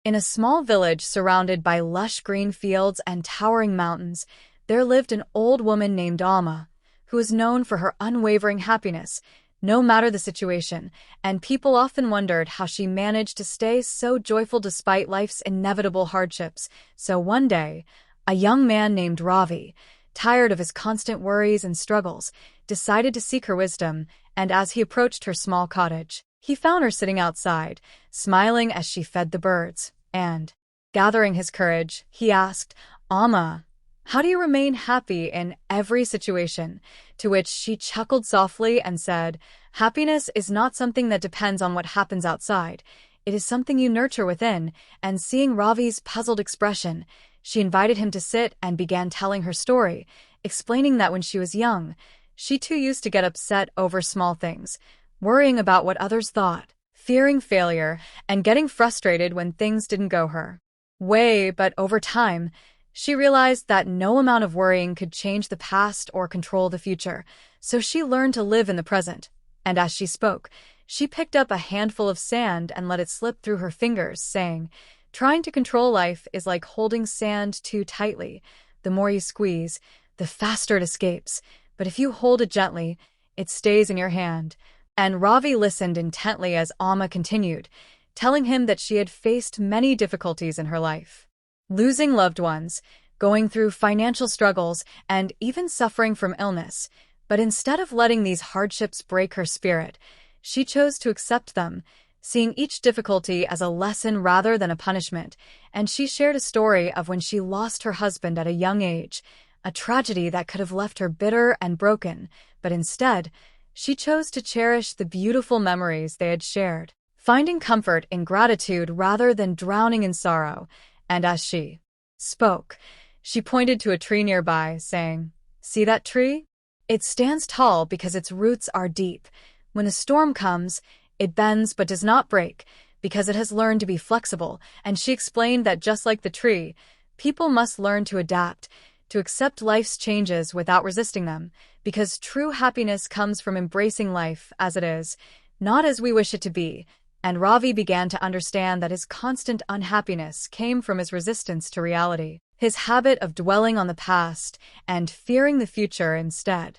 In a small village surrounded by lush green fields and towering mountains, there lived an old woman named Alma, who was known for her unwavering happiness, no matter the situation, and people often wondered how she managed to stay so joyful despite life's inevitable hardships. So one day, a young man named Ravi, tired of his constant worries and struggles, decided to seek her wisdom, and as he approached her small cottage, he found her sitting outside, smiling as she fed the birds, and, gathering his courage, he asked, "Alma, how do you remain happy in every situation?" To which she chuckled softly and said, "Happiness is not something that depends on what happens outside. It is something you nurture within." And seeing Ravi's puzzled expression, she invited him to sit and began telling her story, explaining that when she was young, she too used to get upset over small things, worrying about what others thought, fearing failure, and getting frustrated when things didn't go her way. But over time, she realized that no amount of worrying could change the past or control the future, so she learned to live in the present. And as she spoke, she picked up a handful of sand and let it slip through her fingers, saying, "Trying to control life is like holding sand too tightly. The more you squeeze, the faster it escapes. But if you hold it gently, it stays in your hand." And Ravi listened intently as Alma continued, telling him that she had faced many difficulties in her life, losing loved ones, going through financial struggles, and even suffering from illness. But instead of letting these hardships break her spirit, she chose to accept them, seeing each difficulty as a lesson rather than a punishment. And she shared a story of when she lost her husband at a young age, a tragedy that could have left her bitter and broken, but instead, she chose to cherish the beautiful memories they had shared, finding comfort in gratitude rather than drowning in sorrow. And as she spoke, she pointed to a tree nearby, saying, "See that tree? It stands tall because its roots are deep. When a storm comes, it bends but does not break, because it has learned to be flexible." And she explained that just like the tree, people must learn to adapt, to accept life's changes without resisting them, because true happiness comes from embracing life as it is, not as we wish it to be. And Ravi began to understand that his constant unhappiness came from his resistance to reality, his habit of dwelling on the past and fearing the future instead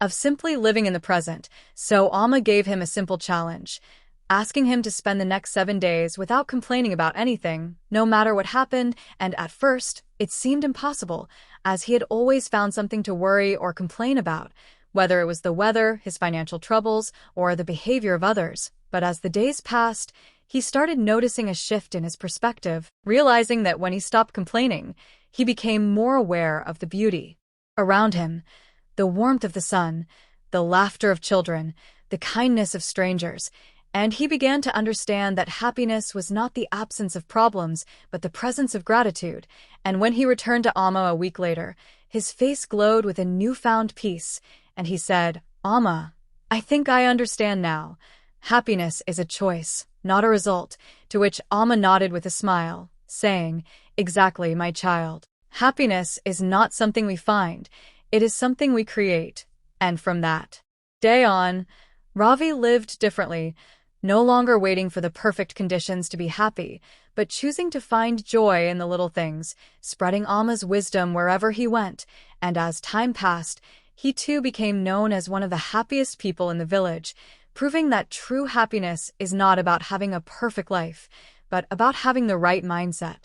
of simply living in the present. So Alma gave him a simple challenge, asking him to spend the next 7 days without complaining about anything, no matter what happened. And at first, it seemed impossible, as he had always found something to worry or complain about, whether it was the weather, his financial troubles, or the behavior of others. But as the days passed, he started noticing a shift in his perspective, realizing that when he stopped complaining, he became more aware of the beauty around him, the warmth of the sun, the laughter of children, the kindness of strangers. And he began to understand that happiness was not the absence of problems, but the presence of gratitude. And when he returned to Alma a week later, his face glowed with a newfound peace, and he said, "Alma, I think I understand now. Happiness is a choice, not a result." To which Alma nodded with a smile, saying, "Exactly, my child. Happiness is not something we find, it is something we create." And from that day on, Ravi lived differently, no longer waiting for the perfect conditions to be happy, but choosing to find joy in the little things, spreading Alma's wisdom wherever he went. And as time passed, he too became known as one of the happiest people in the village, proving that true happiness is not about having a perfect life, but about having the right mindset.